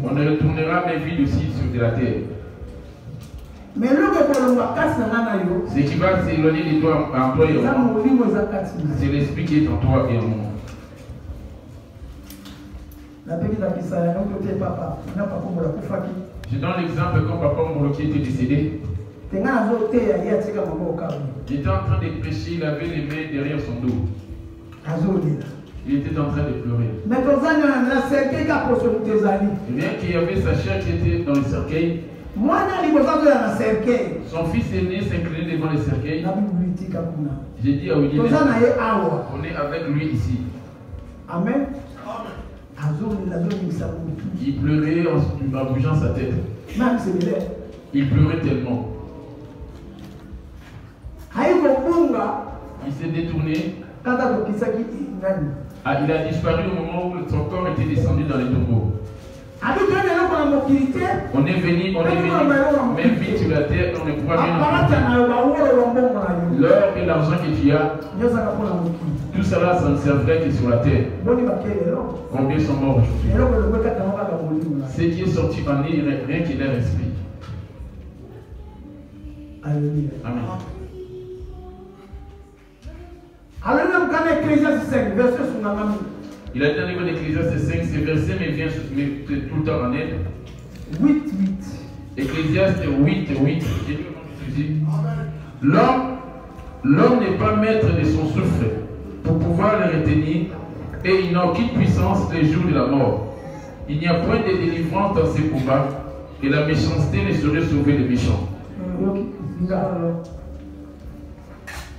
On ne retournera mes vies aussi sur de la terre. Ce qui va s'éloigner de toi en toi et en moi, c'est l'esprit qui est en toi et en moi. Je donne l'exemple quand papa Moloki était décédé. J'étais en train de prêcher, il avait les mains derrière son dos. Il était en train de pleurer. Et bien qu'il y avait sa chair qui était dans le cercueil, son fils aîné s'inclinait devant le cercueil. J'ai dit à William, on est avec lui ici. Amen. Il pleurait en bougeant sa tête. Il pleurait tellement. Il s'est détourné. Il a disparu au moment où son corps était descendu dans les tombeaux. On est venu, même vite sur la terre, on ne pourra rien en. L'or et l'argent que tu as, tout cela, ça ne servirait que sur la terre. Combien sont morts aujourd'hui? Ce qui est sorti en eux, rien que leur esprit. Alléluia. Amen. Il a dit dans le livre d'Ecclésiaste 5, ces versets me viennent tout le temps en aide. 8. Ecclésiaste 8. J'ai lu au nom de Jésus. L'homme n'est pas maître de son souffle pour pouvoir le retenir, et il n'a aucune puissance les jours de la mort. Il n'y a point de délivrance dans ses combats, et la méchanceté ne saurait sauver les méchants.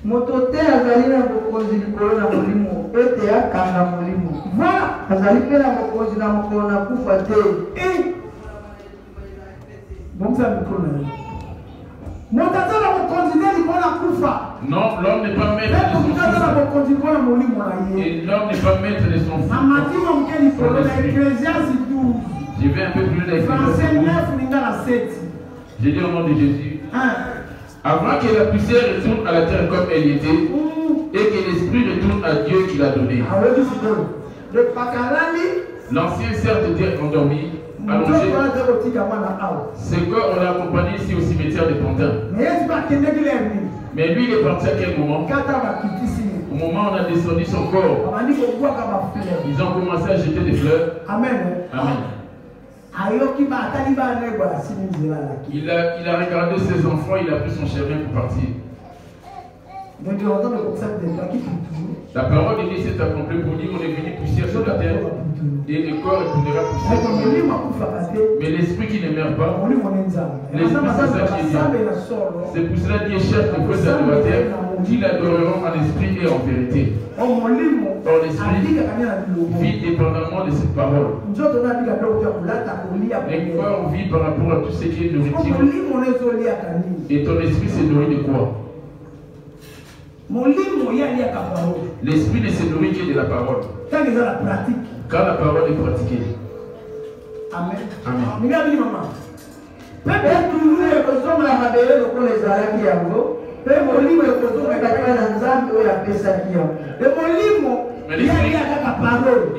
Motote azali na bokonzi likolo na molimo ete akanga molimo. Voilà, azali pe na bokonzi na mokolo na kufa te. Bon ça mikolo na. Motote na bokonzi ne likolo na kufa. Non, l'homme n'est pas maître de son souffle. Et l'homme n'est pas maître de son souffle. Je vais un peu plus loin d'Ecclésiaste. J'ai dit au nom de Jésus. Avant que la poussière retourne à la terre comme elle y était, et que l'esprit retourne à Dieu qui l'a donné. L'ancien cerf était endormi, allongé. Ce corps, on l'a accompagné ici au cimetière de Pantin. Mais lui, il est parti à quel moment? Au moment où on a descendu son corps, ils ont commencé à jeter des fleurs. Amen. Amen. Il a regardé ses enfants, il a pris son chemin pour partir. La parole de Dieu s'est accomplie pour dire qu'on est venu poussière sur la terre et le corps retournera poussière. Mais l'esprit qui ne meurt pas, l'esprit c'est ça qui est bien. C'est pour cela Dieu cherche les vrais adorateurs qui l'adoreront en esprit et en vérité. Or l'esprit vit dépendamment de cette parole. Le corps vit par rapport à tout ce qui est nourriture. Et ton esprit se nourrit de quoi? L'esprit ne se nourrit que de la parole. Quand la parole est pratiquée. Amen. Amen. Mais l'esprit,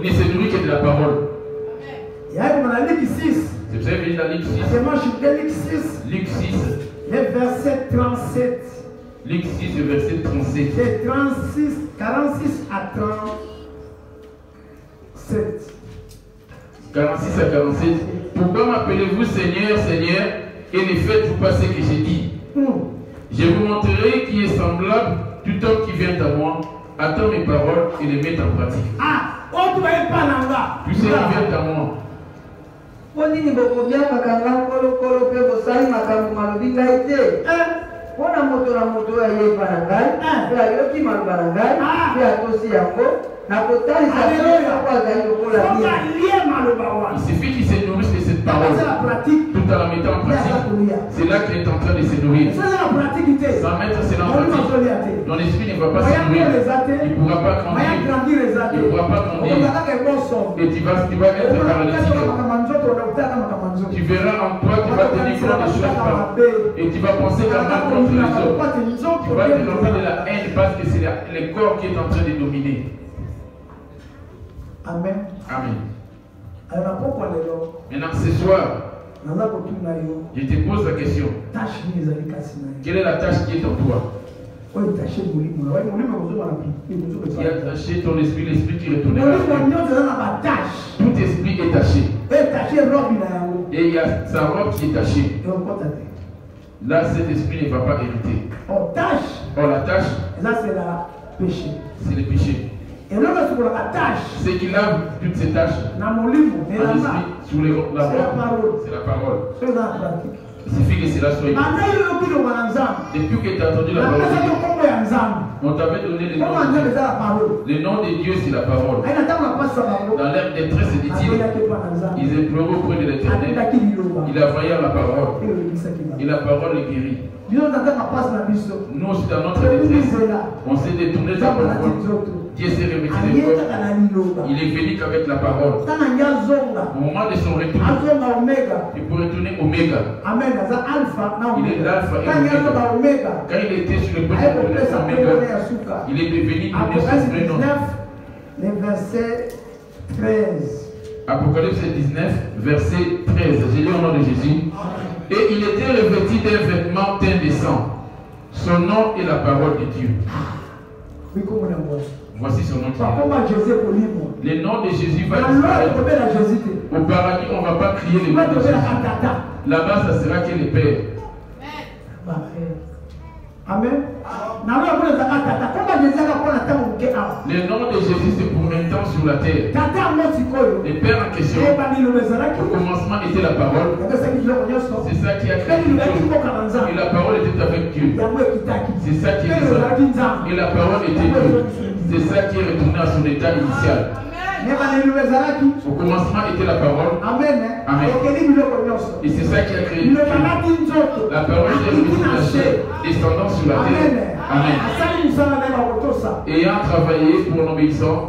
il ne se nourrit que de la parole. Vous avez vu dans Luc 6. Luc 6. Le verset 37. Luc 6, le verset 37. C'est 46 à 37. 46 à 47. Pourquoi m'appelez-vous Seigneur, Seigneur, et ne faites-vous pas ce que j'ai dit? Je vous montrerai qui est semblable tout homme qui vient à moi, attend mes paroles et les met en pratique. Tout ce qui vient à moi. Wana moto na moto ya yepa na ngai, ya yoki maluba na ngai, ya tosi yango, na kotali sa kwa zali lokola il suffit qu'il se nourrisse de cette parole tout en la mettant en pratique. C'est là qu'il est en train de se nourrir. Sans mettre cela en pratique, ton esprit ne va pas se nourrir. Il ne pourra pas grandir. Il ne pourra pas grandir. Et tu vas être paralytique. Tu verras en toi, tu vas tenir compte des choses et tu vas penser qu'à mal contre les autres. Tu vas te remplir de la haine parce que c'est le corps qui est en train de dominer. Amen. Amen. Maintenant, ce soir, je te pose la question. Quelle est la tâche qui est en toi? Qui a taché ton esprit, l'esprit qui retournera. Tout esprit est taché. Et il y a sa robe qui est tachée. Là, cet esprit ne va pas hériter. Or, la tâche, c'est le péché. Ce qui lave toutes ces tâches, sous la robe, c'est la parole. Il suffit que cela soit. Depuis que tu as entendu la parole, on t'avait donné le nom de Dieu. Le nom de Dieu, c'est la parole. Dans l'air détresse, dit-il, ils imploraient auprès de l'Éternel. Il a voyé la parole. Et la parole est guérie. Nous aussi, dans notre détresse, on s'est détourné de la parole. Dieu s'est revêtu de force. Il est venu qu'avec la parole. Au moment de son retour, il peut retourner Oméga. Il est l'alpha et l'Oméga. Quand il était sur le point de retourner Oméga, il est devenu Apocalypse 19, verset 13. Apocalypse 19, verset 13. J'ai lu au nom de Jésus. Et il était revêtu d'un vêtement teint de sang. Son nom est la parole de Dieu. Voici son nom. Le nom de Jésus va disparaître. Au paradis, on ne va pas crier le nom de Jésus. Là-bas, ça sera que le Père. Amen. Le nom de Jésus, c'est pour un temps sur la terre. Le Père en question, au commencement était la parole. C'est ça qui a créé tout. Et la parole était avec Dieu. C'est ça qui est descendu. Et la parole était Dieu. C'est ça qui est retourné à son état initial. Au commencement était la parole. Amen. Et c'est ça qui a créé Dieu. La parole est revenue descendant sur la terre. Amen. Ayant travaillé pour l'obéissance,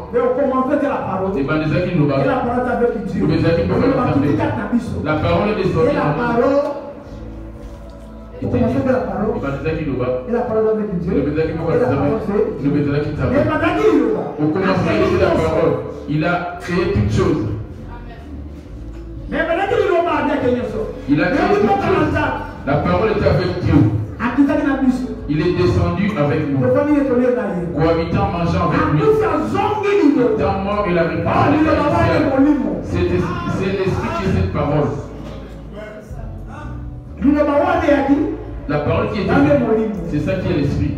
la parole est descendue. Au commencement était la parole. Il a créé toutes choses. Il a créé toutes choses. La parole était avec Dieu. Il est descendu avec nous. Cohabitant, mangeant avec lui. Étant mort, il a répondu. C'est l'esprit qui est cette parole. La parole qui est venue, c'est ça qui est l'esprit.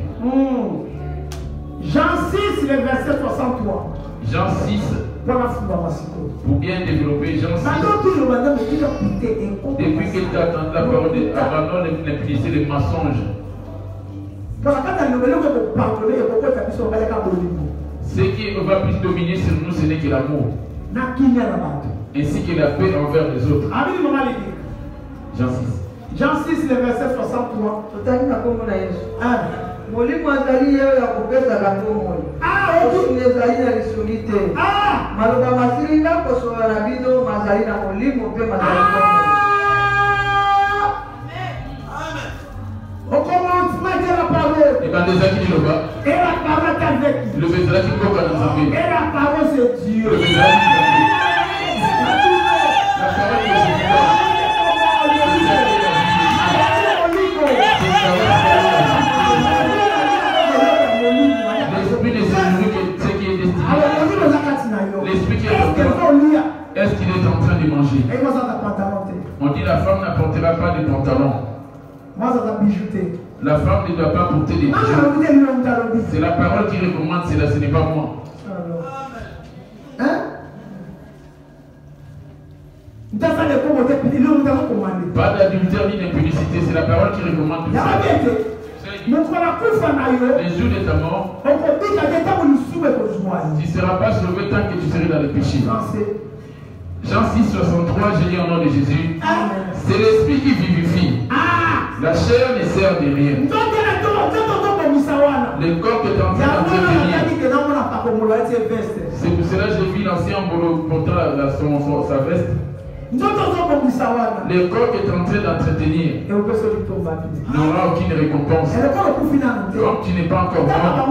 Jean 6, le verset 63. Jean 6. Pour bien développer Jean 6. Depuis que tu as entendu la parole, abandonne l'impunité, les mensonges. Ce qui va plus dominer sur nous, ce n'est que l'amour. Ainsi que la paix envers les autres. Jean 6. Jean 6, le verset 63. Molimo azali ya kopesa kango moi. Ezali na lisungi te. Maloba masili na kosola na bino mazali na molimo pe mazali na Amen. Au commencement de la parole. Et quand des acquis le bas. Et la parole est avec le bezala qui peut pas nous sauver. Et la parole c'est Dieu. Le bezala qui la parole est Dieu. L'esprit qui est en toi, est-ce qu'il est en train de manger? On dit la femme n'apportera pas de pantalon. La femme ne doit pas porter des bijoux. C'est la parole qui recommande cela, ce n'est pas moi. Hein? Pas d'adultère ni d'impudicité, c'est la parole qui recommande tout ça. Les jours de ta mort, tu ne seras pas sauvé tant que tu seras dans le péché. Jean 6, 63, je lis au nom de Jésus. C'est l'esprit qui vivifie. La chair ne sert de rien. Le corps que tu es en train d'entretenir. C'est pour cela que j'ai vu l'ancien portant sa veste. Le corps que tu es en train d'entretenir n'aura aucune récompense. Comme tu n'es pas encore mort,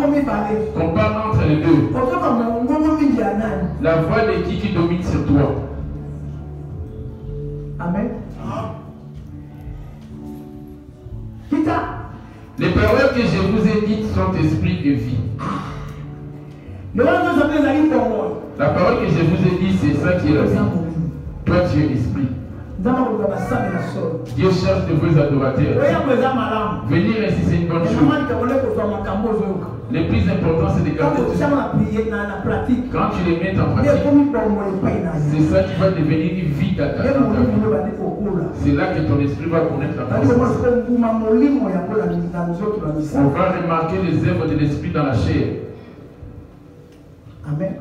qu'on parle entre les deux. La voix de qui domine sur toi? Amen. Les paroles que je vous ai dites sont esprit et vie. La parole que je vous ai dit, c'est ça qui est la vie. Toi, tu es esprit. Dieu cherche de vos adorateurs. Venir ainsi, c'est une bonne chose. Le plus important, c'est de garder tout ça. Quand tu les mets en pratique, c'est ça qui va devenir une vie dans ta vie. C'est là que ton esprit va connaître la présence. On va remarquer les œuvres de l'esprit dans la chair. Amen.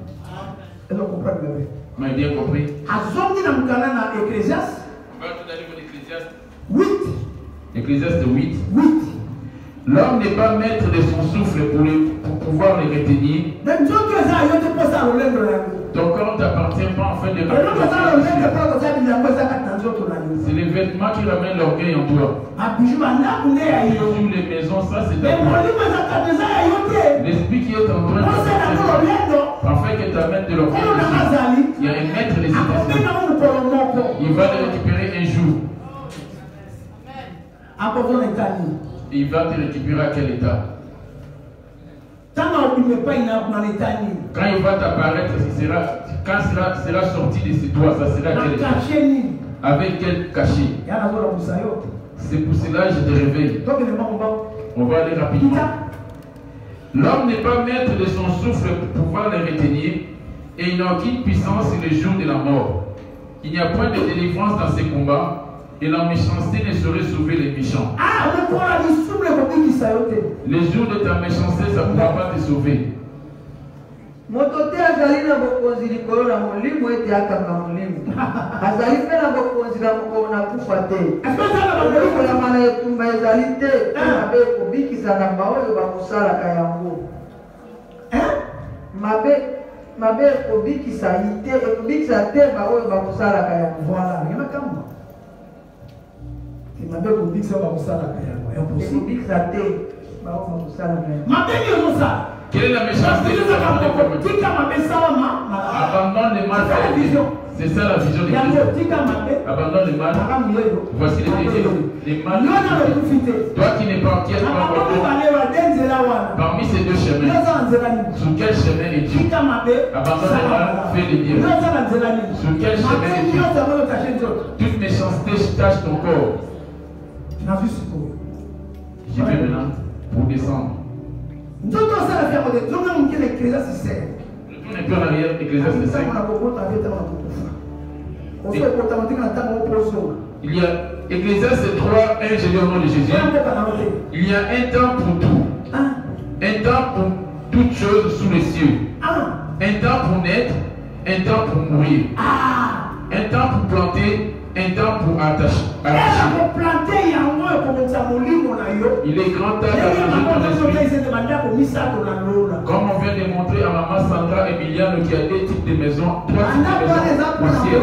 Vous m'avez bien compris? On va tout aller dans l'Ecclésiaste 8. Ecclésiaste 8. L'homme n'est pas maître de son souffle pour pouvoir le retenir. Ton corps ne t'appartient pas en fait de c'est les vêtements qui ramènent l'orgueil en toi. Sur les maisons, ça c'est ta l'esprit qui est en toi, afin que tu amènes de l'orgueil. Il y a un maître de cet esprit. Il va le récupérer un jour. Il va te récupérer à quel état? Quand il va t'apparaître, quand sera sorti de ses doigts, ça sera quel état? Avec quel cachet? C'est pour cela que je te réveille. On va aller rapidement. L'homme n'est pas maître de son souffle pour pouvoir le retenir, et il n'a aucune puissance le jour de la mort. Il n'y a point de délivrance dans ces combats. Et la méchanceté ne saurait sauver les méchants. Les jours de ta méchanceté, ça ne pourra pas te sauver. Quelle est la méchanceté? Abandonne le mal. C'est ça la vision de Christ. Abandonne le mal. Voici les désirs. Les mal. Toi qui n'es pas entier, parmi ces deux chemins, sur quel chemin es-tu? Abandonne le mal, fais les bien. Sur quel chemin es-tu? Toute méchanceté tâche ton corps. J'y vais maintenant pour descendre. Retourne un peu en arrière, Ecclésiaste 5. Il y a Ecclésiaste 3, 1, je lis au nom de Jésus. Il y a un temps pour tout. Un temps pour toutes choses sous les cieux. Un temps pour naître, un temps pour mourir. Un temps pour planter, un temps pour arracher. Il est grand temps d'arranger ton esprit. Comme on vient de montrer à maman Sandra Emiliano qui a deux types de maisons, trois types de maisons au ciel.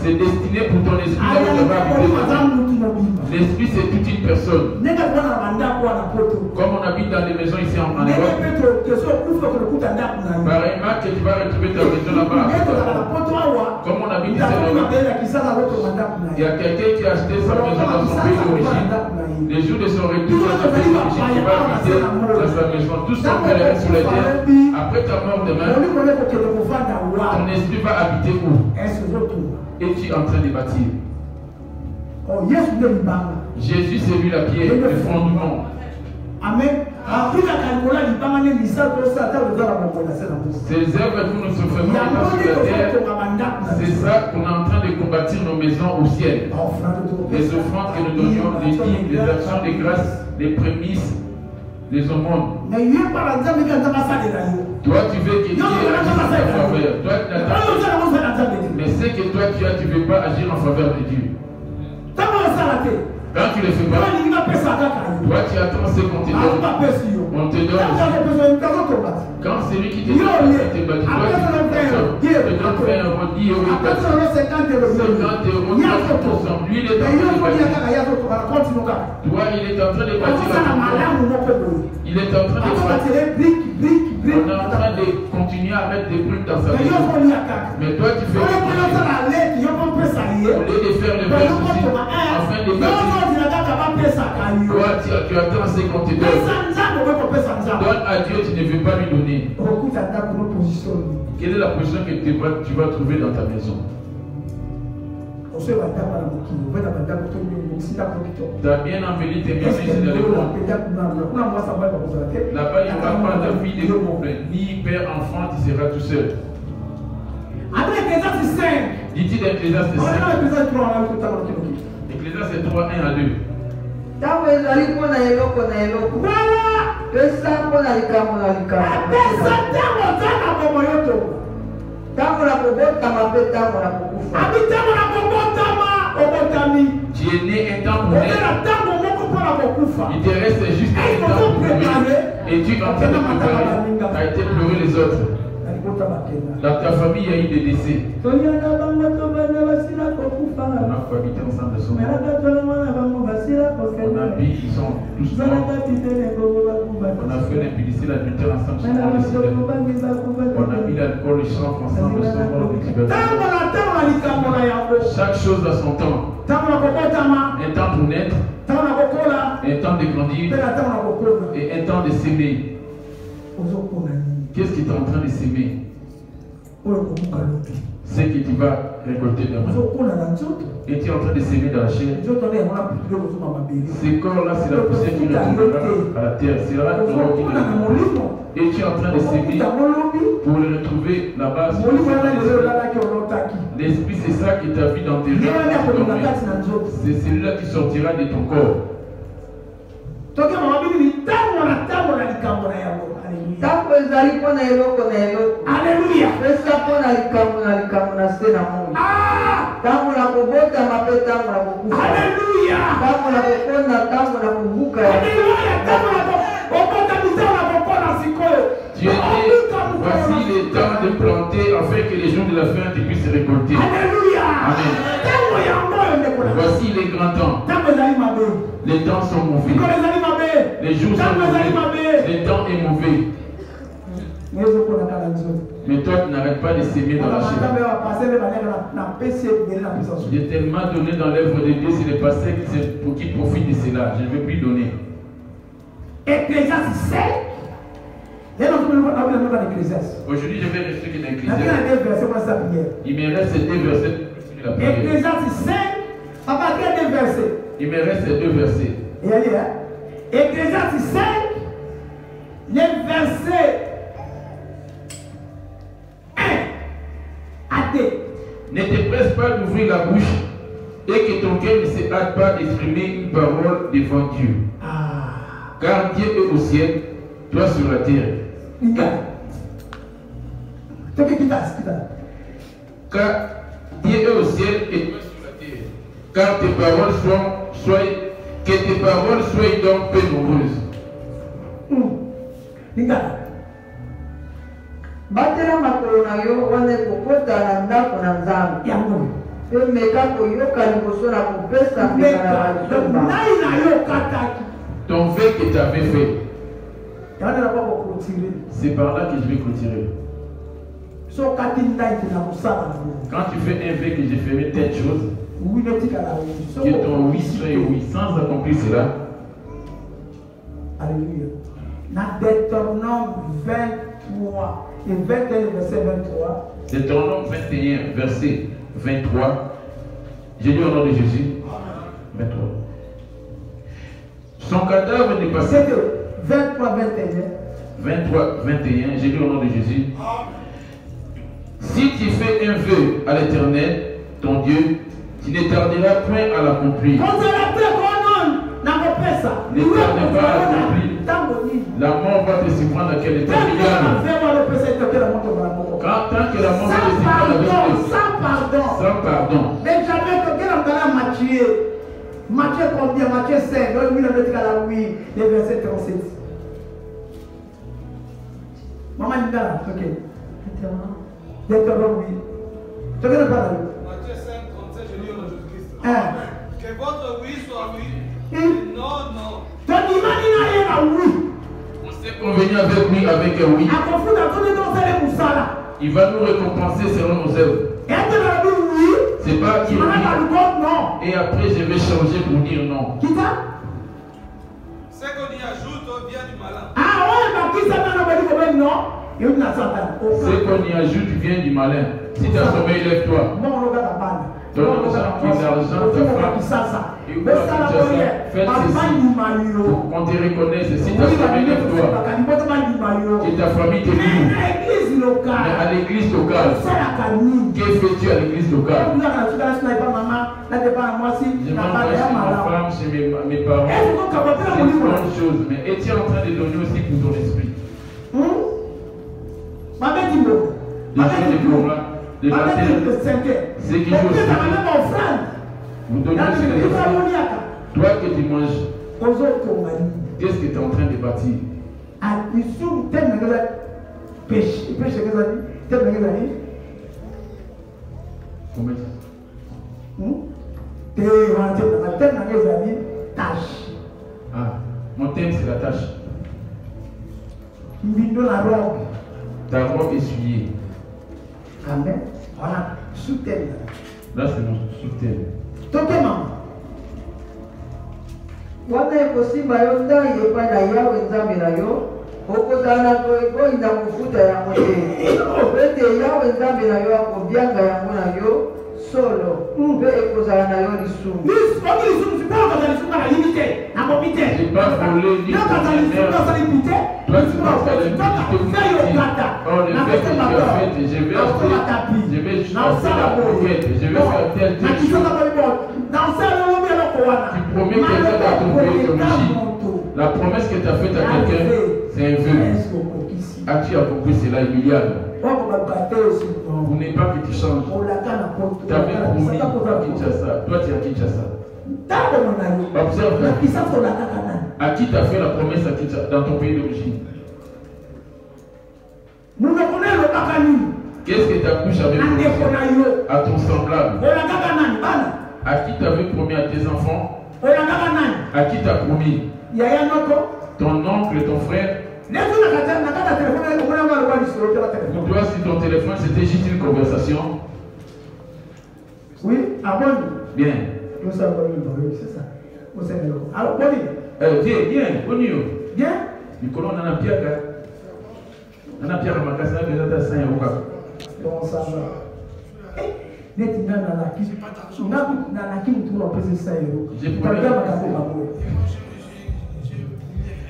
C'est destiné pour ton esprit là où tu vas habiter. L'esprit c'est toute une personne. Comme on habite dans des maisons ici en Europe. Pareillement que tu vas retrouver ta maison là-bas. Comme on habite ici en Europe. Il y a quelqu'un qui a acheté sa maison dans son pays d'origine. Les jours de son retour dans son pays d'origine, il va habiter dans sa maison. Tout son pèlerin sur la terre. Après ta mort demain, ton esprit va habiter où? Et tu es en train de bâtir. Jésus, c'est lui la pierre, le fondement. Amen. Ces œuvres que nous se faisons sur la terre, c'est ça qu'on est en train de combattre nos maisons au ciel. Les offrandes que nous donnions, les dîmes, les actions de grâce, les prémices, les aumônes. Toi, tu veux que Dieu agisse en ta faveur. Mais c'est que toi, tu ne veux pas agir en faveur de Dieu. Quand tu le fais pas, toi tu attends ce qu'on te donne. On te donne aussi. Quand c'est lui qui te donne, toi tu te donnes 20 euros, 10 euros, 50 euros, 30%. Lui il est en train de bâtir. Toi il est en train de bâtir. Il est en train de bâtir. On est en train de continuer à mettre des briques dans sa maison. Mais toi tu fais tu attends ce qu'on te donne. Donne à Dieu, tu ne veux pas lui donner. Quelle est la position que tu vas trouver dans ta maison? Tu as bien embelli tes maisons ici dans le monde. Là-bas, il n'y aura pas de vie de couple, ni père, enfant, tu seras tout seul. Dit-il d'Ecclésiaste 5. Ecclésiaste 3, 1 à 2. Tu es né un temps pour naître. Il te reste juste un temps pour mourir. Et tu es en train de préparer. Tu as été pleurer les autres. Dans ta famille, il y a eu des décès. On a cohabité ensemble de son monde. On a vu, ils sont tous morts. On a fait l'impudicité, l'adultère ensemble. On a mis l'alcool, le sang ensemble de son monde. Chaque chose a son temps. Un temps pour naître, un temps de grandir et un temps de s'aimer. Qu'est-ce que tu es en train de s'aimer? C'est que tu vas récolter demain. Et tu es en train de s'aimer dans la chair. Ce corps-là, c'est la poussière qui retournera à la terre. C'est là qui et tu es en train de s'aimer pour le retrouver là-bas. L'esprit, c'est ça qui t'a vu dans tes rêves. C'est celui-là qui sortira de ton corps. Alléluia. Tu es né, voici le temps de planter afin que les jours de la fin tu puisses récolter. Amen. Voici les grands temps. Les temps sont mauvais. Les jours sont mauvais. Le temps est mauvais. Mais toi, tu n'arrêtes pas de s'aimer dans la chair. J'ai tellement donné dans l'œuvre de Dieu, c'est le passé pour qui profite de cela. Je ne veux plus donner. Aujourd'hui, je vais rester que dans Ecclésiaste. Il me reste 2 versets. Ecclésiaste 5, papa, il y a 2 versets. Il me reste 2 versets. Ecclésiaste 5, les versets 1 à 2. Ne te presse pas d'ouvrir la bouche et que ton cœur ne se hâte pas d'exprimer une parole devant Dieu. Car Dieu est au ciel, toi sur la terre. Car Dieu est au ciel et toi sur la terre. Car tes paroles que tes paroles soient donc peu nombreuses. Batela makolo na yo wana kokota na ndako na Nzambe. Pe meka koyoka liboso na kopesa mbeka na bazomba. Ton vœu que tu avais fait. C'est par là que je vais clôturer. Quand tu fais un vœu que je ferai telle chose, que ton oui soit oui, sans accomplir cela. Alléluia. Dans Deutéronome 23 et 21, verset 23. Deutéronome 21, verset 23. J'ai dit au nom de Jésus. 23. Son cadavre n'est pas... C'est 23, 21, j'ai dit au nom de Jésus. Si tu fais un vœu à l'Éternel, ton Dieu, tu ne tarderas point à l'accomplir. Ne tarde pas à l'accomplir. La mort va te surprendre à quel état. Tant que la mort va te surprendre sans pardon. Benjamin, Matthieu combien? Matthieu 5, oui, les versets 37. Maman Nidala, ok. Deutéronome, oui. Tu regardes pas là. Matthieu 5, 37, je lis au nom de Jésus-Christ. Que votre oui soit oui. Non, non. On s'est convenu avec lui, avec un oui. Il va nous récompenser selon nos œuvres. C'est pas qu'il dit. Et après, je vais changer pour dire non. C'est Ce qu'on y ajoute vient du malin. Si tu as sommeil, lève-toi. Ton argent, ta femme, faites ceci pour qu'on te reconnaisse. Si tu as sommeil, lève-toi. Que ta famille te loue. Mais à l'église locale, que fais-tu à l'église locale? Je m'engage chez ma femme, chez mes parents. C'est une bonne chose. Mais es-tu en train de donner aussi pour ton esprit? Les baptêmes, c'est qui chose. Vous donnez aussi les offrandes. Toi que tu manges, qu'est-ce que tu es en train de bâtir? Combien ça? Ah, mon thème c'est la tâche. Ta robe essuyée. Amen. Voilà, sous-thème. Là c'est mon sous-thème. Wana ekosimba yo ndai epai na yawe nzambe na yo okozala na koinda kofuta yango te ete yawe nzambe na yo akobianga yango na yo solo mpe ekozala na yo lisumu. J'ai pas volé ni toi tu penses à l'immunité. Oh le fait que tu as fait, je vais acheter, je vais acheter la moquette, je vais faire tel chose. Tu promets quelqu'un dans ton pays de bougie. La promesse que tu as faite à quelqu'un, c'est un vœu. As-tu accompli cela, Emiliano? Vous n'êtes pas que tu changes. Tu avais promis à Kinshasa. Toi, tu es à Kinshasa. Observe. À qui tu as fait la promesse à Kinshasa, dans ton pays d'origine? Qu'est-ce que ta bouche avait promis à ton semblable? À qui tu avais promis à tes enfants? À qui tu as promis? Ton oncle, ton frère? Pour toi, si ton téléphone c'était juste une conversation? Oui, avant. Bien. C'est ça. Alors, viens, Bonio. Bien. Nicolas, on a un pierre. On a un pierre à ma casse, on a déjà 5 euros. Bon, ça va.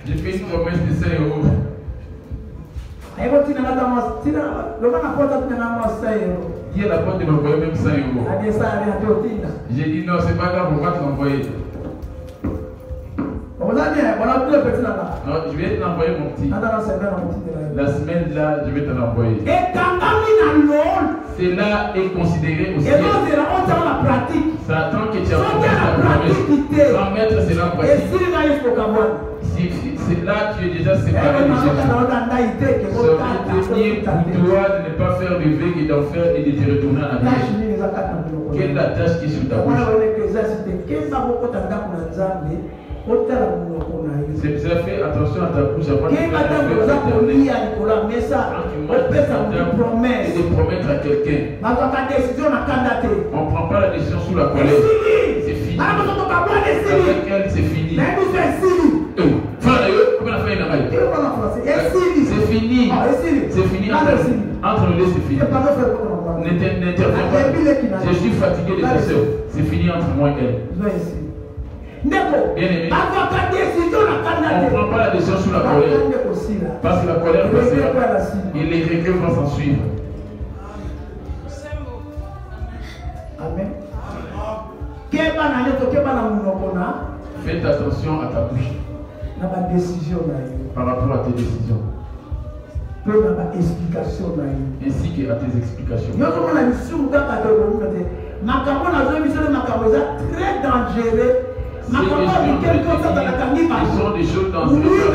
J'ai fait une promesse de 5 euros. Qui est la porte de m'envoyer même 5 euros? J'ai dit non, c'est pas grave, pourquoi tu m'envoyer? Non, je vais te l'envoyer mon petit. La semaine là, je vais te l'envoyer. Cela est considéré aussi. Ça attend que tu as fait la promesse. Sans mettre cela en pratique. C'est là tu es déjà séparé de Jésus. Ça veut tenir pour toi de ne pas faire de veille et d'en faire et de te retourner en arrière. Quelle est la tâche qui est sur ta bouche? C'est fait attention à ta bouche avant de faire et de promettre à quelqu'un. On ne prend pas la décision sous la colère. C'est fini. Avec elle, c'est fini. C'est fini. C'est fini. Entre nous deux, c'est fini. N'interviens pas. Je suis fatigué de tes soeurs. C'est fini entre moi et elle. Bien aimé. On ne prend pas la décision sous la colère. Parce que la colère passera et les regrets vont s'en suivre. Amen. Faites attention à ta bouche par rapport à tes décisions ainsi qu'à tes explications. Très dangereux. Ce sont des choses dangereuses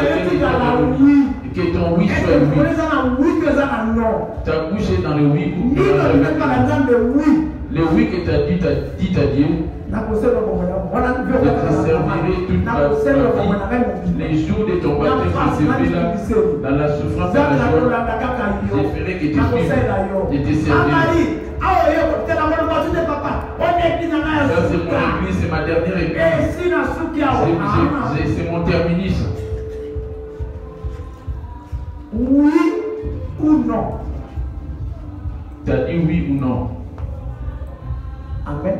et que ton oui soit oui. Ta bouche est dans le oui ou le oui que tu as dit à Dieu. Je te servirai toute ma vie. Les jours de ton baptême, je serai là dans la souffrance et la joie. Je ferai que tu suives. Je te servirai. Ça c'est mon église, c'est ma dernière église. C'est mon terminus. Oui ou ou non? Tu as dit oui ou non? Amen.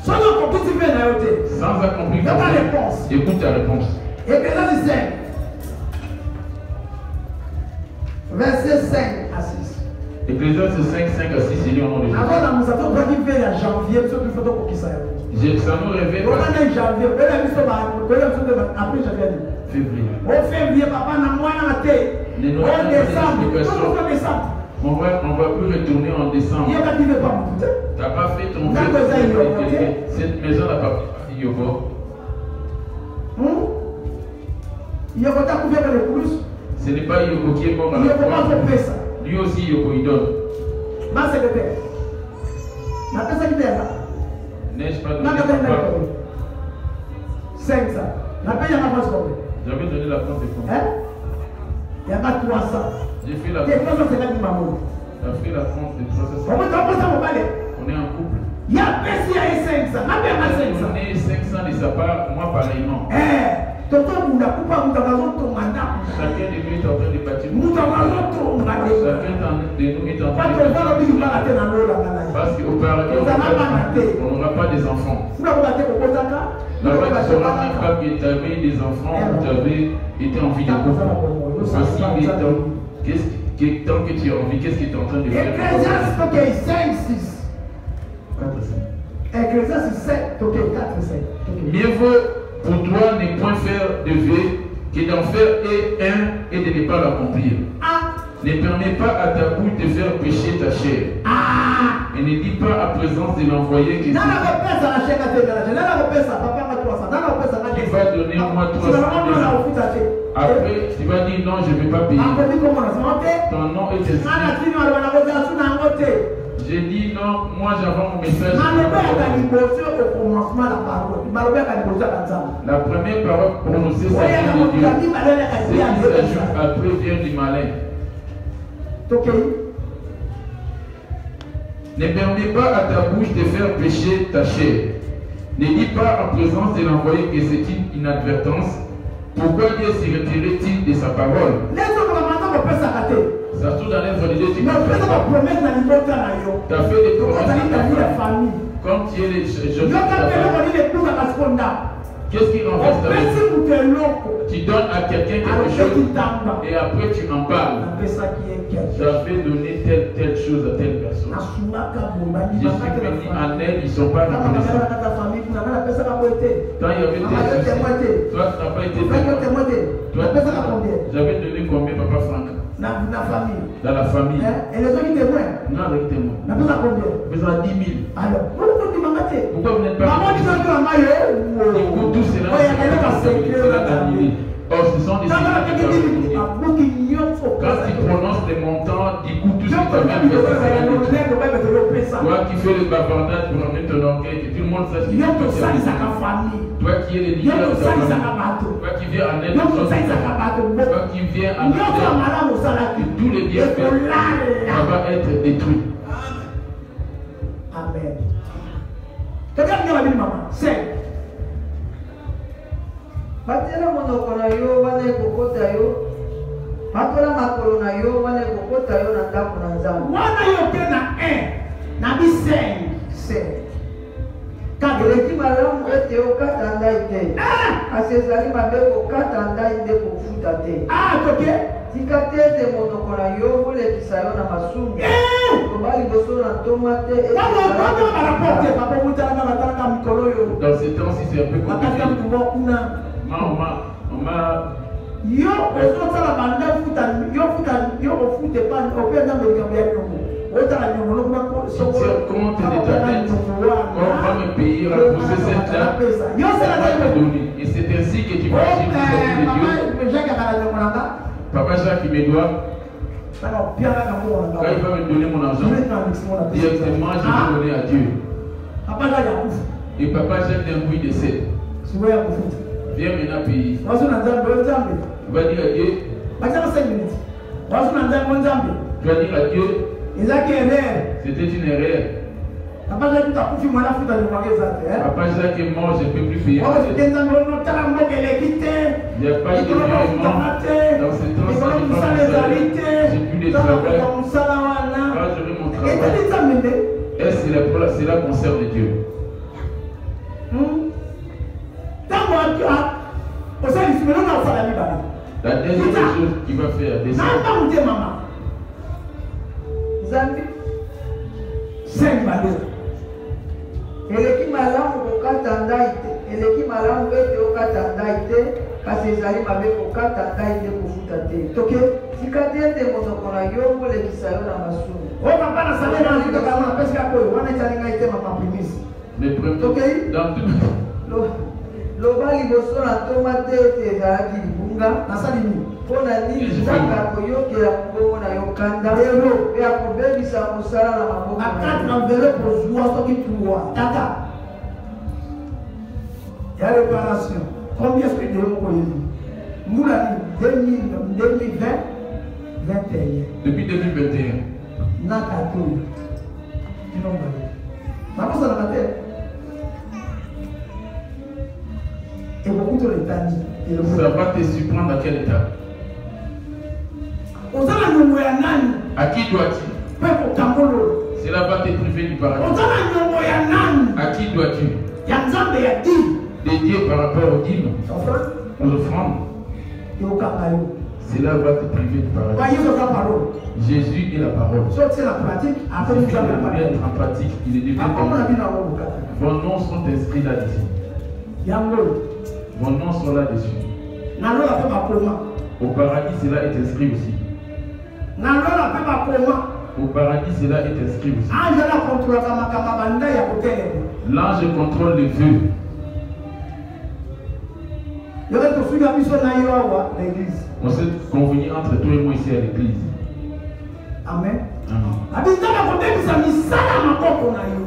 Sans accompli, Sans ta réponse. Écoute ta réponse. Ecclésiaste 5. Verset 5 à 6. Ecclésiaste 5, 5 à 6, il est au nom de Jésus. Avant la moussa, tu vas dire vers janvier, tu vas faire ton ça. Ça nous révèle pas. Janvier, après janvier. Février. Au février, papa, n'a moins en tête. Au décembre. On va plus retourner en décembre. Tu n'as pas fait ton vœu. Cette maison n'a pas fait Yobo. Yobo t'a couvert le plus. Ce n'est pas Yobo qui est mort à la croix. Lui aussi, Yobo, il donne. Ma secrétaire. Ma secrétaire. N'ai-je pas donné la papa 5 ça. La paix, il y a ma France combien? J'avais donné la France des fonds. Il y a pas 300. J'ai fait la France. Tu as fait la France de 300. On est en couple. Il y a personne qui a 500. On est 500 de sa part, moi pareillement. Chacun de nous est en train de bâtir. Chacun de nous est en train de bâtir. Parce qu'au paradis, on n'aura pas des enfants. Là-bas, tu sauras même pas que tu avais des enfants ou tu avais été en vie de couple. Voici tant que tu es en vie, qu'est-ce que tu es en train de faire? Ecclésiaste 5, 6. 4, 5. Ecclésiaste 7, 4, 5. Mieux vaut pour toi ne point faire de vœux que d'en faire un et de ne pas l'accomplir. Ne permets pas à ta bouche de faire pécher ta chair. Et ne dis pas à présence de l'envoyé que tu vas donner moi 300 000. Après, tu vas dire non, je ne vais pas payer. Ton nom est inscrit. J'ai dit non, moi j'avais mon message. La première parole prononcée, c'est de Dieu. Ce qui s'ajoute après vient du malin. Ne permets pas à ta bouche de faire pécher ta chair. Ne dis pas en présence de l'envoyé que c'est une inadvertance. Pourquoi Dieu se retirait-il de sa parole? Ça se trouve dans l'œuvre de Dieu. Tu as fait des promesses. Comme tu es les jeunes. Qu'est-ce qui renverse ta vie? Tu donnes à quelqu'un quelque chose et après tu en parles. J'avais donné telle chose à telle personne. Je suis venu en aide, ils ne sont pas reconnaissants. Quand il y avait tes soucis, toi tu n'as pas été témoin. J'avais donné combien, papa Franck? Dans la famille. Et les autres témoins? Non, avec témoins. Besoin de 10 000. Alors, pourquoi vous n'êtes pas? Écoute, tout cela, c'est annulé. Or, ce sont des signes. Quand tu prononces les montants, du coup, tout ce que tu as même fait, toi qui fais le bavardage pour emmener ton orgueil, que tout le monde sache que tu es toi qui es le leader de ta famille, toi qui viens en aide, toi qui viens en aide, que tous les bienfaits, ça va être détruit. Amen. Regarde bien la Bible, maman. C'est. Batela monoko na yo wana ekokota yo. Batola makolo na yo wana ekokota yo na ndako na Nzambe. Wana yo te na 1 na bi 5. Eleki malamu ete okata ndai te. Kasi ezali mabe kokata ndai nde kofuta te. Toke. Tika te ete monoko na yo kolekisa yo na masumu. Loba liboso na ntoma te. Dans ces temps-ci, c'est un peu compliqué. Yo osala banda futa yo ofute pas openda mekambo ya nyongo otala nyongo lokuma ko tiens compte de ta dette, on va me payer à pousser cette date, et c'est ainsi que tu vas agir vis-à-vis de Dieu. Papa Jacques, il me doit, quand il va me donner mon argent, directement je vais donner à Dieu. Et Papa Jacques d'un bruit décède. Viens maintenant payer. On va dire à Dieu. Tu vas dire à Dieu. C'était une erreur. Papa Jacques est mort, je ne peux plus payer. Il n'y a pas de virement dans ce temps, j'ai plus de travail. Quand j'aurai mon travail, est-ce que c'est la concert de Dieu? La dernière chose qu'il va faire, descendre. eleki malamu kokata ndai te eleki malamu ete okata ndai te kasi ezali mabe kokata ndai te kofuta te toke tika te ete monoko na yo kolekisa yo na masumu loba liboso na ntoma te ete ezalaki libunga mpo na nini nzambe akoyokela mbongo na yo kanda mpe akobebisa mosala na maboko ya réparation. Combien est-ce que Dieu vous connaît? Nous l'avons 2020, 21. Depuis 2021. Nakatou. Tu n'as pas dit. Ma chose à la terre. Et beaucoup de l'état. Ça va te surprendre à quel état? À qui dois-tu? Cela va te priver du paradis. À qui dois-tu? Des dieux par rapport aux dîmes, aux offrandes. Cela va te priver du paradis. Jésus est la parole. Si tu es en pratique, il est devenu. Vos noms sont inscrits là-dessus. Vos noms sont là-dessus. Au paradis, cela est inscrit aussi. Au paradis, cela est inscrit aussi. L'ange contrôle les feux. On s'est convenu entre toi et moi ici à l'église. Amen.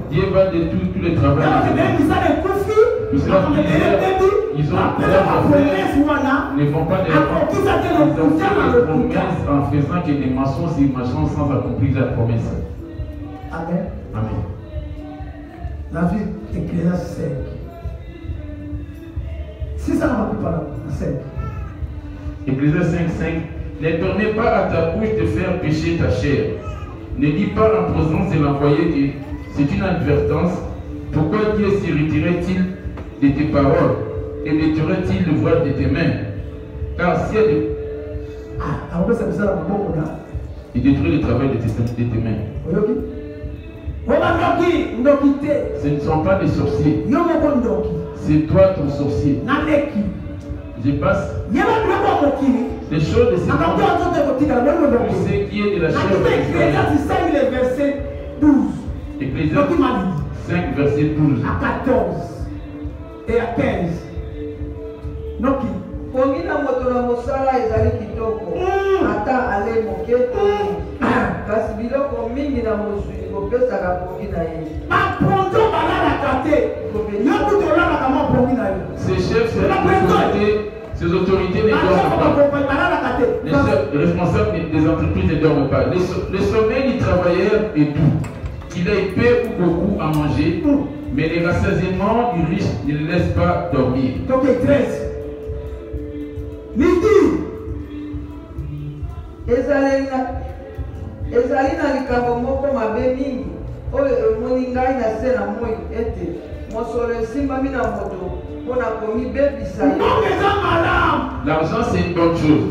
Dieu va de tout le travail. Tout cela ils ont ne vont pas de la promesse en faisant que des mensonges et machins sans accomplir la promesse. Amen. Amen. La vie Ecclésiaste 5. Si ça ne va plus pas 5. Ecclésiaste 5:5. Ne permets pas à ta bouche de faire pécher ta chair. Ne dis pas en présence de l'envoyé que c'est une advertence. Pourquoi Dieu s'irriterait-il de tes paroles et nettoierait-il l'ouvrage de tes mains? Car si il détruit le travail de tes mains. Ce ne sont pas des sorciers. C'est toi ton sorcier. Je passe les choses de ce monde. Tu sais qui est de la chair de Ecclésiaste 5, verset 12. À 14 et à 15. Noki. Pongina moto na mosala ezali kitoko. Ata ale moke. Kasi biloko mingi na mosuli kopesaka pongina ye. Mapondo balala kate. Yoku tolala kama pongina ye. Ces chefs, ces autorités ne dorment pas. Les responsables des entreprises ne dorment pas. Le sommeil du travailleur est doux. Qu'il ait peu ou beaucoup à manger, mais les rassasiements du riche ne le laissent pas dormir. Donc 13. Midi. Ezali na likambo moko mabe mingi oyo emoni ngai na se na moi ete mosolo esimbami na moto mpona komibebisa ye. L'argent c'est une bonne chose.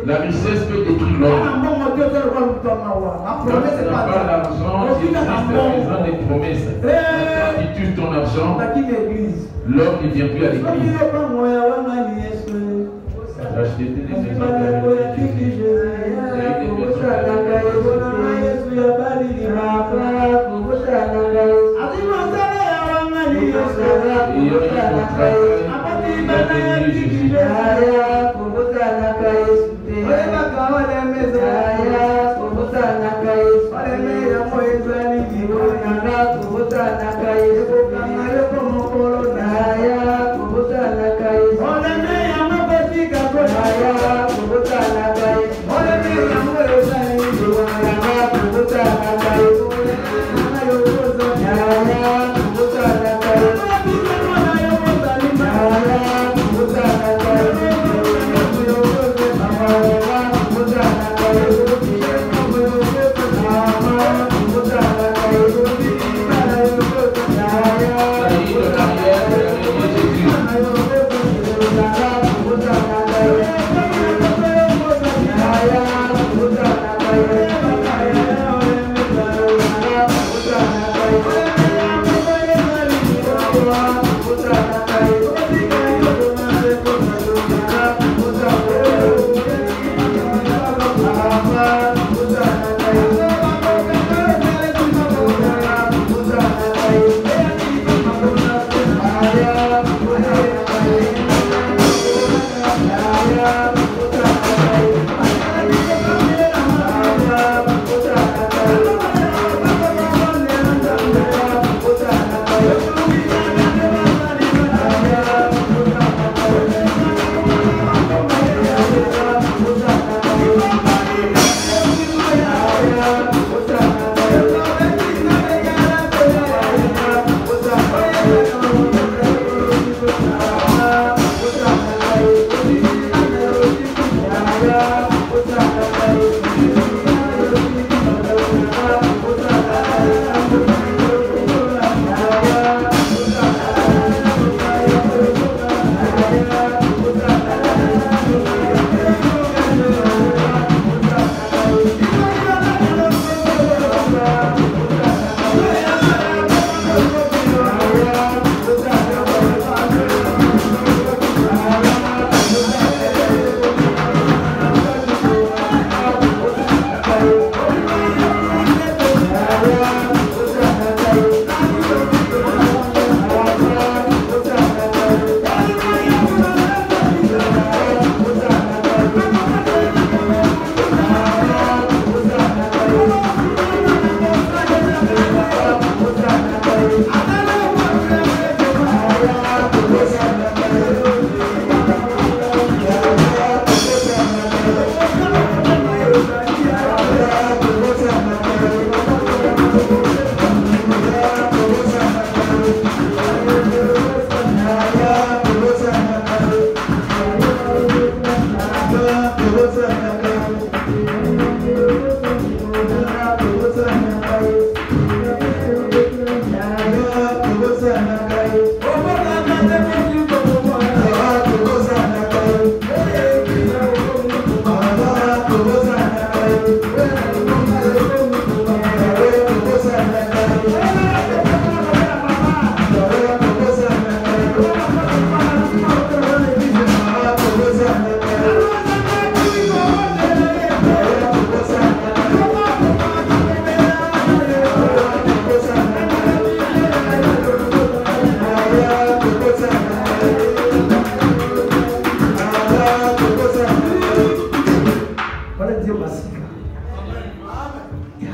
La richesse peut détruire l'homme. Quand tu n'as pas l'argent, tu existes en des promesses. Quand tu tues ton argent, l'homme ne vient plus à l'église. Acheter des Olha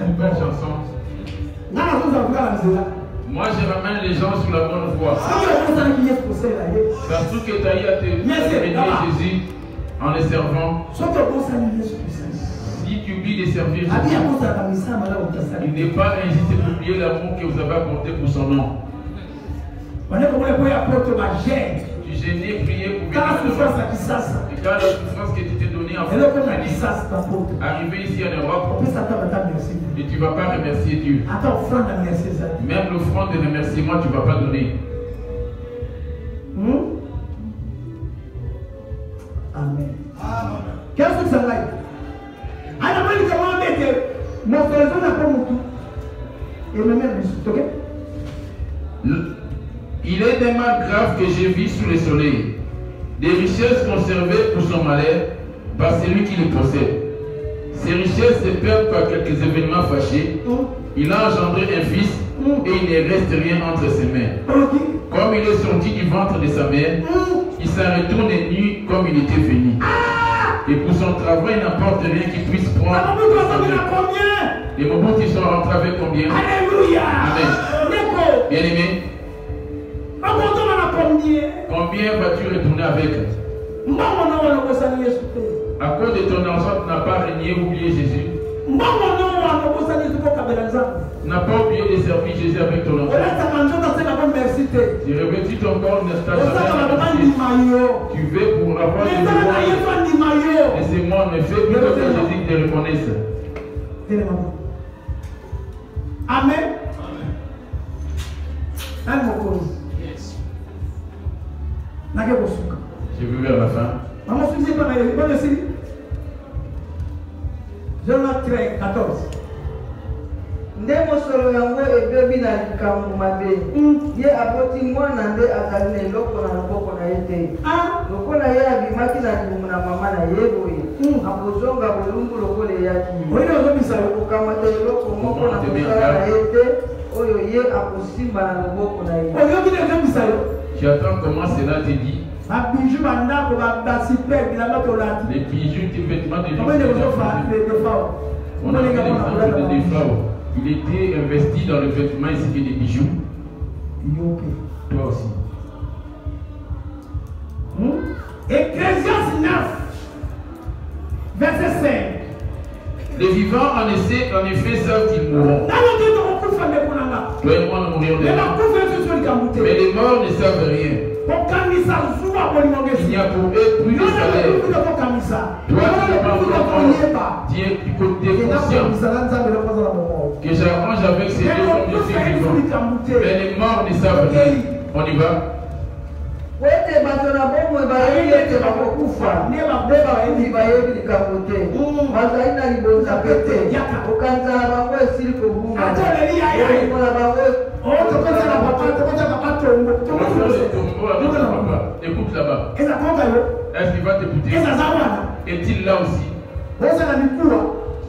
une belle chanson. Moi, je ramène les gens sur la bonne voie. Parce que tu as eu à te aimer Jésus en les servant. Si tu oublies de servir Jésus, il n'est pas injuste d'oublier l'amour que vous avez apporté pour son nom. Tu gênais, prier pour venir. Et quand la souffrance que tu t'es donnée en fait, arriver ici en Europe, et tu ne vas pas remercier Dieu. Même l'offrande de remerciement, tu ne vas pas donner. Amen. Qu'est-ce que ça va être? Il est des mal graves que j'ai vu sous le soleil, des richesses conservées pour son malheur par celui qui les possède. Ces richesses se perdent par quelques événements fâchés. Il a engendré un fils et il ne reste rien entre ses mains. Comme il est sorti du ventre de sa mère, il s'en retourne nu comme il était venu. Et pour son travail, il n'apporte rien qui puisse prendre. Les moments qui sont rentrés avec combien? Alléluia. Amen. Bien aimé. Combien vas-tu retourner avec? À cause de ton argent, tu n'as pas régné, oublié Jésus. Tu n'as pas oublié de servir Jésus avec ton argent. Tu revêtis ton corps, n'est-ce pas? Tu veux pour avoir des devoirs. Et c'est moi, ne fais plus que Jésus te reconnaisse. Amen. Je veux vers la fin. Genèse 14. Ndemo solo yango ebebi na likambo mabe. Ye aboti mwana nde azali na eloko na loboko na ye te. Lokola ye abimaki na libumu na mama na ye boye. Akozonga bolumbu lokola eyaki. Okamata eloko moko na mosala na ye te oyo ye akosimba na loboko na ye. Tu attends comment cela te dit? Les bijoux, tes vêtements de luxe. On a fait l'exemple de Pharaon. Il était investi dans le vêtement ainsi que des bijoux. Toi aussi. Ecclésiaste 9, verset 5. Les vivants en effet savent qu'ils mourront. Toi et moi nous mourrons de mais les morts ne savent rien. Il n'y a pour eux plus de salaire. Toi tu n'as pas encore. Tu es conscient que j'arrange avec ces deux comme je suis vivant. Mais les morts ne savent rien. On y va. Wete batona bomo bayebi ete bakokufa ne bakufi bayebi likambo te bazali na libonza pete okanza na bango esili kobuma okola bango écoute là-bas. Est-ce qu'il va t'écouter? Est-il là aussi?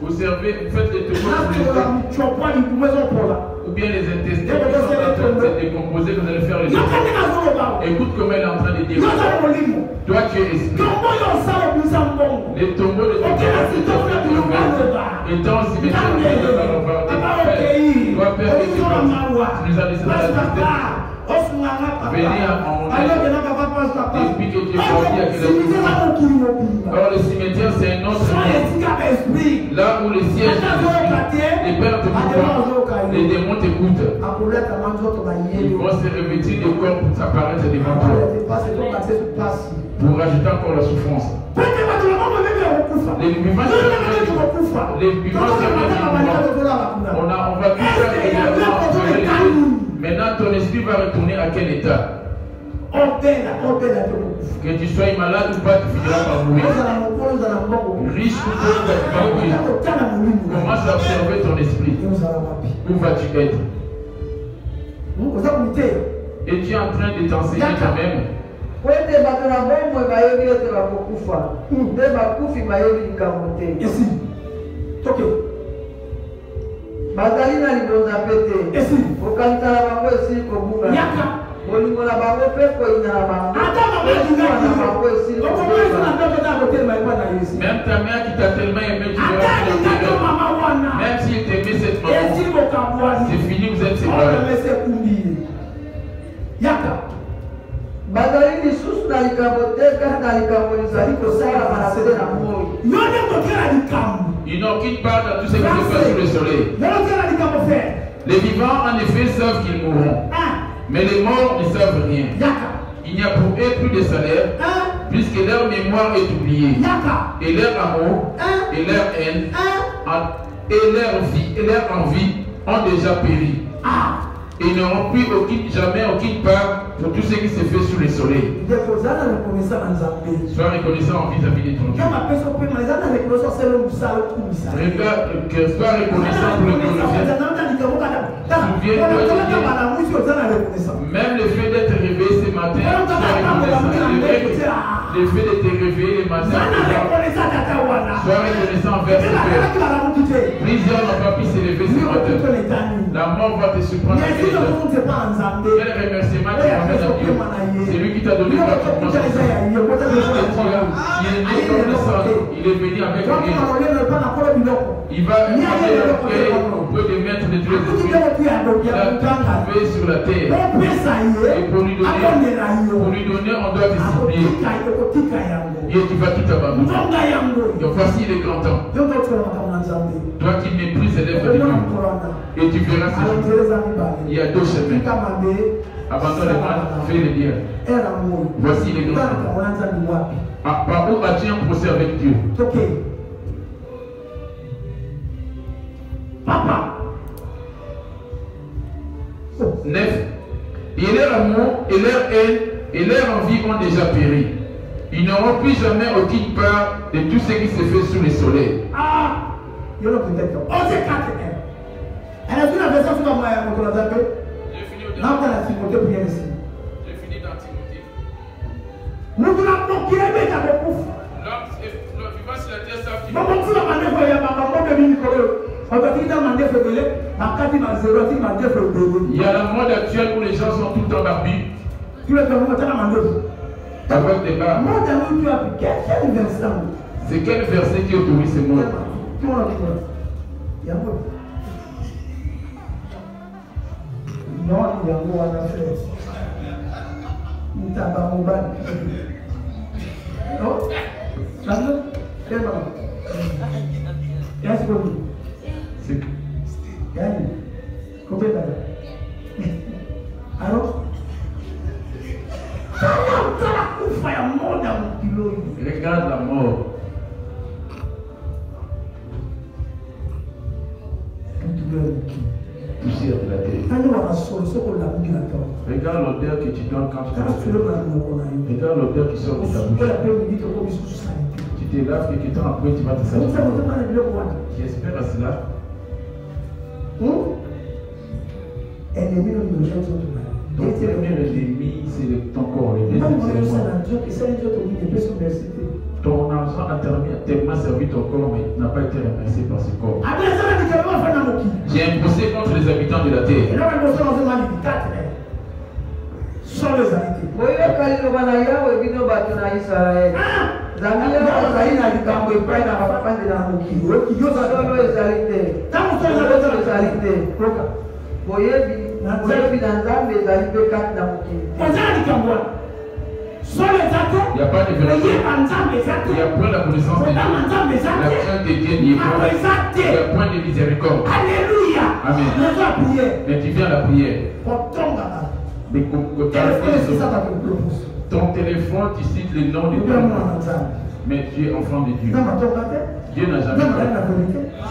Vous servez, vous faites des ou bien les intestins qui sont en train de se décomposer, vous allez faire les deux. Écoute comment elle est en train de dire. Toi tu es esprit. Les tombeaux de tes parents et dans ce cimetière, tu dois faire que tu passes. Tu nous as laissé dans la tristesse. Venez à mon aide. Explique que tu es sorti à quel endroit. Or le cimetière c'est un autre lieu. Là où le siège de l'esprit, les pères te voient, les démons t'écoutent. Ils vont se revêtir de corps pour s'apparaître devant toi. Pour rajouter encore la souffrance. Les vivants on va tout faire également. Maintenant ton esprit va retourner à quel état? Que tu sois malade ou pas, tu finiras par mourir. Riche ou pauvre, tu vas mourir. Commence à observer ton esprit. Où vas-tu être? Et tu es en train de t'enseigner toi-même. bazali na libonza pete okanisa na bango esili kobunga bolingo na bango mpe koyina na bango na bango esili même ta mère qui t'a tellement aimé, tu dois même s'il t'aimait, c'est C'est fini, vous êtes séparés. Ils n'ont qu'une part dans tout ce qui se passe sous le soleil. Les vivants, en effet, savent qu'ils mourront. Mais les morts ne savent rien. Il n'y a pour eux plus de salaire, puisque leur mémoire est oubliée. Et leur amour, et leur haine, et leur envie ont déjà péri. Et ils n'auront plus jamais aucune part pour tout ce qui se fait sous le soleil. Sois reconnaissant vis-à-vis de ton Dieu. Regarde, que sois reconnaissant pour le même le fait d'être réveillé ce matin, sois reconnaissant. Le fait de te réveiller le matin, sois reconnaissant envers ce Père. Plusieurs n'ont pas pu s'élever ce matin. La mort va te surprendre. Quel remerciement tu ramènes à Dieu? C'est lui qui t'a donné gratuitement son sang. Il est venu avec rien. Il va auprès des maîtres de Dieu. Il a trouvé sur la terre. Et pour lui donner, on doit te supplier. Et tu vas tout abandonner. Donc voici les grands temps. Toi qui méprises les lèvres de Dieu. Et tu verras ce jour. Il y a deux chemins. Abandonne le mal, fais le bien. Voici les grands temps. Par où as-tu un procès avec Dieu? Papa. 9. Et leur amour, et leur haine, et leur envie ont déjà péri. Ils n'auront plus jamais aucune part de tout ce qui se fait sous le soleil. Il y a une elle a vu la version sur moi, mon collègue. J'ai fini dans Timothée pour y aller ici. J'ai fini dans Timothée. Nous devons procurer des gens de pouf. L'homme vivant sur la terre savent qu'il faut. Maman, tu vas demander quoi? Il y a maman qui est venue. On va dire demander faut donner. Ma carte m'a zéro, tu m'as dit faut donner. Il y a la mode actuelle où les gens sont tout le temps barbus. Tu le fais, tu as demandé. Avec des barbes. Moi, tu as pris quel verset? C'est quel verset qui autorise ce mot? Tout le monde dit quoi? Il y a un mot. Non, il y a un mot à faire. Nous t'avons pas non? C'est bon. Qu'est-ce que vous dites? Gagne. Combien d'années? Alors? Regarde la mort. Poussière de la terre. Regarde l'odeur que tu donnes quand tu te regarde l'odeur qui sort de ta bouche. Tu te laves quelque temps après, tu vas te salir. J'espère à cela. Ton premier ennemi, c'est ton corps. Ton argent a tellement servi ton corps, mais n'a pas été remercié par ce corps. J'ai un procès contre les habitants de la terre. Sans les habiter. Il n'y a pas de vérité. Il y a point la connaissance de Dieu. La crainte de Dieu n'y est pas. Il y a point de miséricorde. Alléluia. Amen. Mais tu viens à la prière. Mais ton téléphone, tu cites le nom de Dieu. Mais tu es enfant de Dieu. Dieu n'a jamais parlé.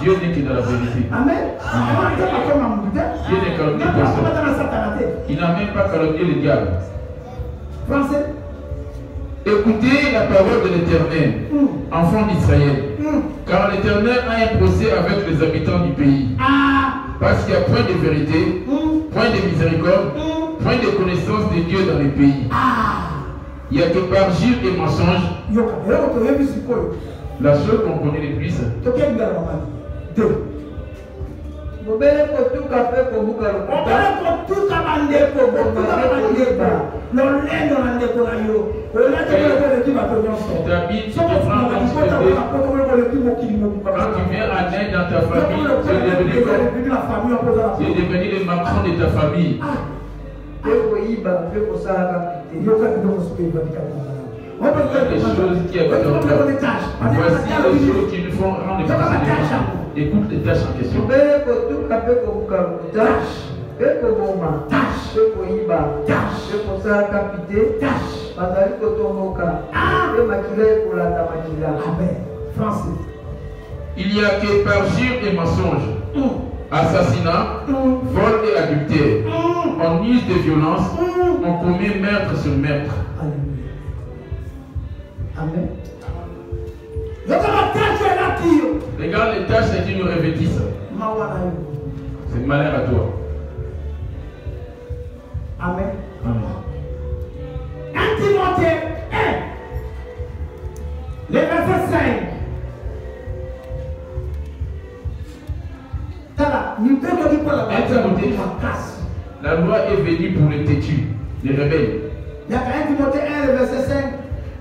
Dieu n'est que dans la vérité. Amen. Dieu n'est calomnié personne. Il n'a même pas calomnié le diable. Français. Écoutez la parole de l'Éternel, enfants d'Israël, car l'Éternel a un procès avec les habitants du pays. Parce qu'il n'y a point de vérité, point de miséricorde, point de connaissance de Dieu dans le pays. Il n'y a que parjure et mensonge. La chose qu'on connaît le plus. t'habites, quand tu viens en aide dans ta famille, tu es devenu le Macron de ta famille. Des choses qui habitent en toi. Voici les choses qui nous font rendre les personnes. Écoute les tâches en question. Il y a que parjure et mensonge, assassinat, vol et adultère. On use de violence, on commet meurtre sur meurtre. Amen. Regarde les tâches qui nous revêtissent. C'est malheur à toi. Amen. Amen. 1 Timothée 1, le verset 5. La loi est venue pour les têtus, les rebelles. Il y a 1 Timothée 1, le verset 5.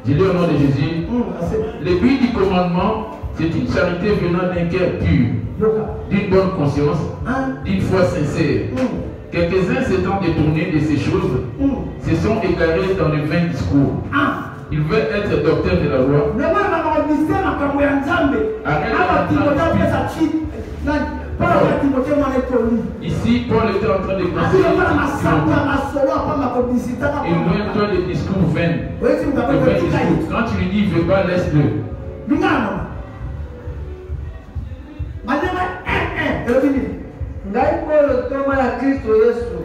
Je lis au nom de Jésus. Le but du commandement, c'est une charité venant d'un cœur pur, d'une bonne conscience, d'une foi sincère. Quelques-uns s'étant détournés de ces choses, se sont égarés dans le vain discours. Ils veulent être docteurs de la loi. Ici, Paul était en train de conseiller. Éloigne-toi des discours vains. Quand tu lui dis, ne veux pas, laisse-le. Ngai Paulo toma na Kristo Yesu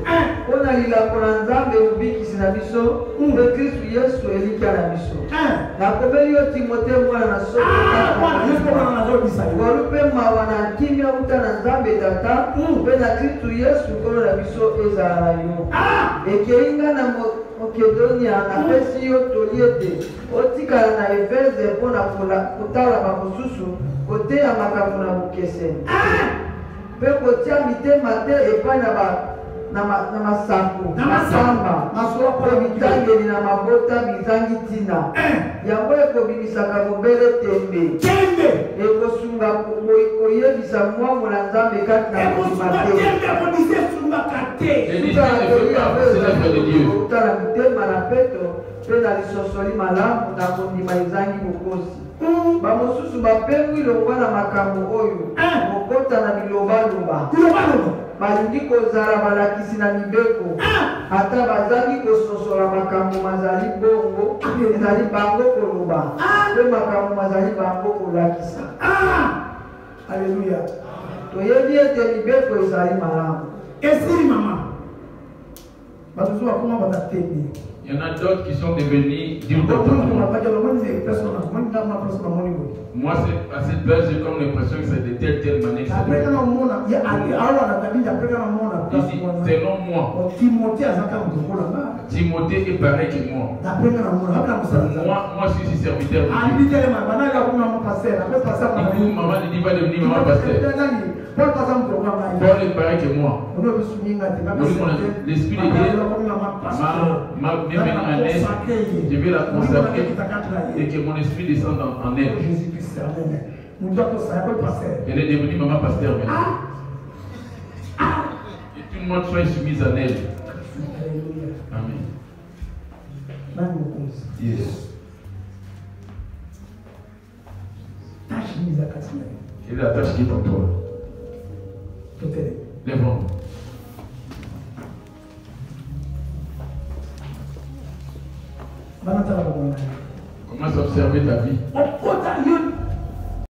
mpona lilako na Nzambe mobikisi na biso mpe Kristo Yesu elikya na biso nakomeli yo Timote mwana na soko ngolu mpe mawa na kimia uta na Nzambe Tata mpe na Kristo Yesu nkolo na biso ezala na yo ekeinga na Makedonia napesi yo toli ete otikala na Efeze mpona kotala bamosusu koteya makambo na bokeseni mpe kotia mitema te epai na masango masamba mpe bitangeli na mabota bizangi ntina yango ekobimisaka mobele tembe ekosunga koyebisa mwango na Nzambe kati na mokima te otala mitema na peto mpe na lisosoli malamu na kondima ezangi bokosi bamosusu bapengwi longwa na makambo oyo kokota na bilobaloba balingi kozala balakisi na mibeko ata bazangi kososola makambo mazali bongo ezali bango koloba mpe makambo mazali bango kolakisa. Alléluia. Toyebi ete mibeko ezali malamu esili mama batuzuwa kuma batatebi. Il y en a d'autres qui sont devenus durs de moi, à cette place, j'ai comme l'impression que c'est de telle manière. Selon moi, Timothée est pareil que moi. Moi, je suis serviteur de Dieu. Du coup, maman ne dit pas de devenir maman pasteur. Paul est pareil que moi. L'Esprit de Dieu m'a bien mis en aide. Je vais la consacrer et que mon esprit descende en elle. Elle est devenue maman pasteur maintenant. Et tout le monde soit soumis à elle. Amen. Yes. Quelle est la tâche qui est en toi? Lève-nous. Commence à observer ta vie.